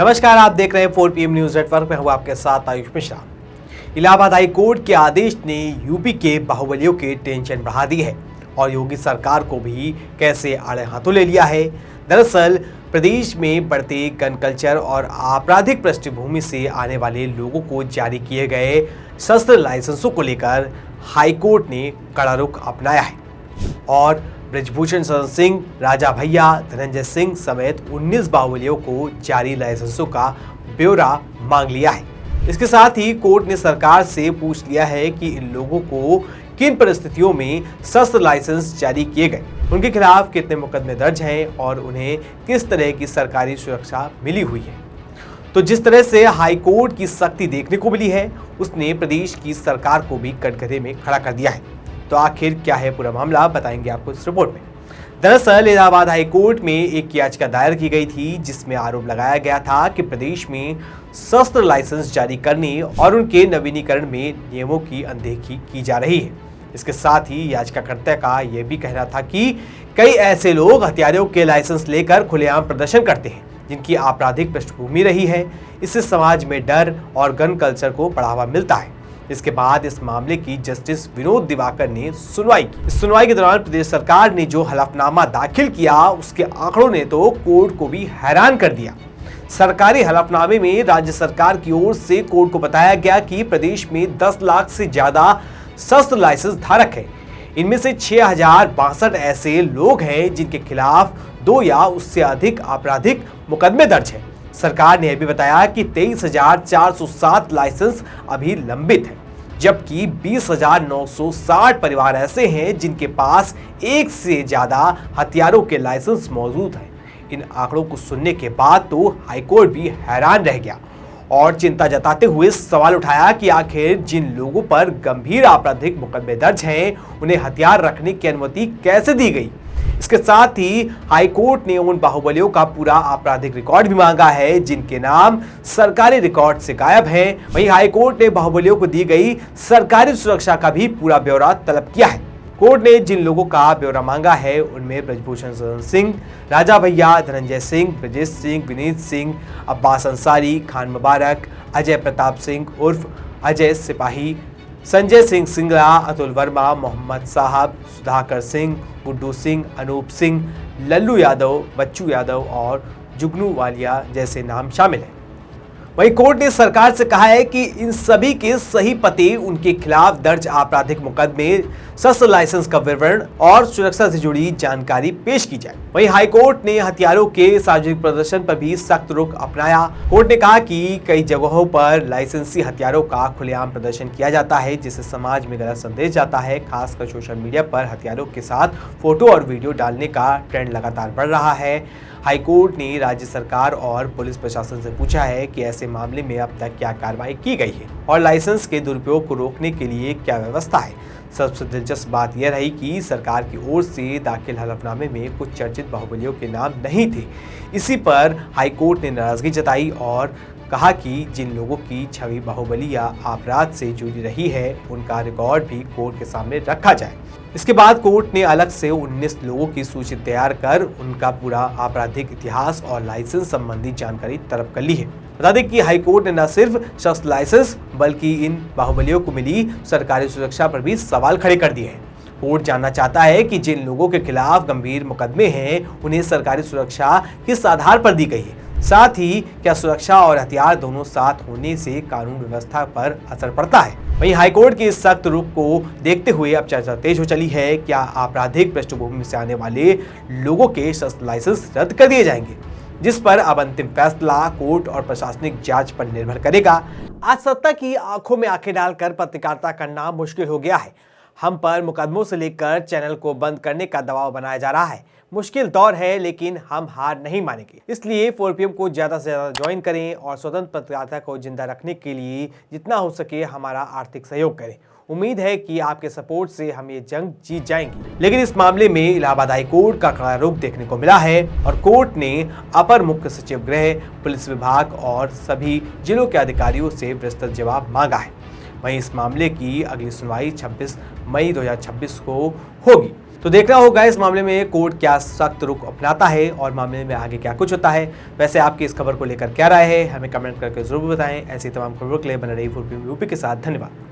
नमस्कार, आप देख रहे हैं 4 PM न्यूज नेटवर्क में। हूं आपके साथ आयुष मिश्रा। इलाहाबाद हाई कोर्ट के आदेश ने यूपी के बाहुबलियों के टेंशन बढ़ा दी है और योगी सरकार को भी कैसे आड़े हाथों ले लिया है। दरअसल प्रदेश में बढ़ते गन कल्चर और आपराधिक पृष्ठभूमि से आने वाले लोगों को जारी किए गए शस्त्र लाइसेंसों को लेकर हाई कोर्ट ने कड़ा रुख अपनाया है और ब्रजभूषण शरण सिंह, राजा भैया, धनंजय सिंह समेत 19 बाहुबलियों को जारी लाइसेंसों का ब्यौरा मांग लिया है। इसके साथ ही कोर्ट ने सरकार से पूछ लिया है कि इन लोगों को किन परिस्थितियों में शस्त्र लाइसेंस जारी किए गए, उनके खिलाफ कितने मुकदमे दर्ज हैं और उन्हें किस तरह की सरकारी सुरक्षा मिली हुई है। तो जिस तरह से हाई कोर्ट की सख्ती देखने को मिली है, उसने प्रदेश की सरकार को भी कटघरे में खड़ा कर दिया है। तो आखिर क्या है पूरा मामला, बताएंगे आपको इस रिपोर्ट में। दरअसल इलाहाबाद हाई कोर्ट में एक याचिका दायर की गई थी जिसमें आरोप लगाया गया था कि प्रदेश में शस्त्र लाइसेंस जारी करने और उनके नवीनीकरण में नियमों की अनदेखी की जा रही है। इसके साथ ही याचिकाकर्ता का यह भी कहना था कि कई ऐसे लोग हथियारों के लाइसेंस लेकर खुलेआम प्रदर्शन करते हैं जिनकी आपराधिक पृष्ठभूमि रही है। इससे समाज में डर और गन कल्चर को बढ़ावा मिलता है। इसके बाद इस मामले की जस्टिस विनोद दिवाकर ने सुनवाई की। इस सुनवाई के दौरान प्रदेश सरकार ने जो हलफनामा दाखिल किया, उसके आंकड़ों ने तो कोर्ट को भी हैरान कर दिया। सरकारी हलफनामे में राज्य सरकार की ओर से कोर्ट को बताया गया कि प्रदेश में 10 लाख से ज्यादा शस्त्र लाइसेंस धारक है। इनमें से 6062 ऐसे लोग हैं जिनके खिलाफ 2 या उससे अधिक आपराधिक मुकदमे दर्ज हैं। सरकार ने यह भी बताया कि 23,407 लाइसेंस अभी लंबित है, जबकि 20,960 परिवार ऐसे हैं जिनके पास एक से ज्यादा हथियारों के लाइसेंस मौजूद हैं। इन आंकड़ों को सुनने के बाद तो हाईकोर्ट भी हैरान रह गया और चिंता जताते हुए सवाल उठाया कि आखिर जिन लोगों पर गंभीर आपराधिक मुकदमे दर्ज हैं, उन्हें हथियार रखने की अनुमति कैसे दी गई। इसके साथ ही हाईकोर्ट ने उन बाहुबलियों का पूरा आपराधिक रिकॉर्ड भी मांगा है जिनके नाम सरकारी रिकॉर्ड से गायब हैं। वहीं हाईकोर्ट ने बाहुबलियों को दी गई सरकारी सुरक्षा का भी पूरा ब्यौरा तलब किया है। कोर्ट ने जिन लोगों का ब्यौरा मांगा है उनमें ब्रजभूषण शरण सिंह, राजा भैया, धनंजय सिंह, ब्रजेश सिंह, विनीत सिंह, अब्बास अंसारी, खान मुबारक, अजय प्रताप सिंह उर्फ अजय सिपाही, संजय सिंह सिंगला, अतुल वर्मा, मोहम्मद साहब, सुधाकर सिंह, गुड्डू सिंह, अनूप सिंह, लल्लू यादव, बच्चू यादव और जुगनू वालिया जैसे नाम शामिल हैं। वहीं कोर्ट ने सरकार से कहा है कि इन सभी के सही पते, उनके खिलाफ दर्ज आपराधिक मुकदमे, शस्त्र लाइसेंस का विवरण और सुरक्षा से जुड़ी जानकारी पेश की जाए। वहीं हाईकोर्ट ने हथियारों के सार्वजनिक प्रदर्शन पर भी सख्त रुख अपनाया। कोर्ट ने कहा कि कई जगहों पर लाइसेंसी हथियारों का खुलेआम प्रदर्शन किया जाता है जिससे समाज में गलत संदेश जाता है। खासकर सोशल मीडिया पर हथियारों के साथ फोटो और वीडियो डालने का ट्रेंड लगातार बढ़ रहा है। हाईकोर्ट ने राज्य सरकार और पुलिस प्रशासन से पूछा है कि ऐसे मामले में अब तक क्या कार्रवाई की गई है और लाइसेंस के दुरुपयोग को रोकने के लिए क्या व्यवस्था है। सबसे दिलचस्प बात यह रही कि सरकार की ओर से दाखिल हलफनामे में कुछ चर्चित बाहुबलियों के नाम नहीं थे। इसी पर हाईकोर्ट ने नाराजगी जताई और कहा कि जिन लोगों की छवि बाहुबली या अपराध से जुड़ी रही है, उनका रिकॉर्ड भी कोर्ट के सामने रखा जाए। इसके बाद कोर्ट ने अलग से 19 लोगों की सूची तैयार कर उनका पूरा आपराधिक इतिहास और लाइसेंस संबंधी जानकारी तलब कर ली है। बता दें कि हाईकोर्ट ने न सिर्फ शस्त्र लाइसेंस बल्कि इन बाहुबलियों को मिली सरकारी सुरक्षा पर भी सवाल खड़े कर दिए हैं। कोर्ट जानना चाहता है कि जिन लोगों के खिलाफ गंभीर मुकदमे हैं, उन्हें सरकारी सुरक्षा किस आधार पर दी गई है। साथ ही क्या सुरक्षा और हथियार दोनों साथ होने से कानून व्यवस्था पर असर पड़ता है। वहीं हाईकोर्ट के इस सख्त रुख को देखते हुए अब चर्चा तेज हो चली है, क्या आपराधिक पृष्ठभूमि से आने वाले लोगों के शस्त्र लाइसेंस रद्द कर दिए जाएंगे, जिस पर अब अंतिम फैसला कोर्ट और प्रशासनिक जांच पर निर्भर करेगा। आज सत्ता की आंखों में आंखें डालकर पत्रकारिता करना मुश्किल हो गया है। हम पर मुकदमों से लेकर चैनल को बंद करने का दबाव बनाया जा रहा है। मुश्किल दौर है लेकिन हम हार नहीं मानेंगे। इसलिए 4 PM को ज्यादा से ज्यादा ज्वाइन करें और स्वतंत्र पत्रकारिता को जिंदा रखने के लिए जितना हो सके हमारा आर्थिक सहयोग करें। उम्मीद है कि आपके सपोर्ट से हम ये जंग जीत जाएंगे। लेकिन इस मामले में इलाहाबाद हाई कोर्ट का कड़ा रुख देखने को मिला है और कोर्ट ने अपर मुख्य सचिव गृह, पुलिस विभाग और सभी जिलों के अधिकारियों से विस्तृत जवाब मांगा है। वहीं इस मामले की अगली सुनवाई 26 मई 2026 को होगी। तो देखना होगा इस मामले में कोर्ट क्या सख्त रुख अपनाता है और मामले में आगे क्या कुछ होता है। वैसे आपकी इस खबर को लेकर क्या राय है, हमें कमेंट करके जरूर बताएं। ऐसी तमाम खबरों के लिए बने रही 4PM यूपी के साथ। धन्यवाद।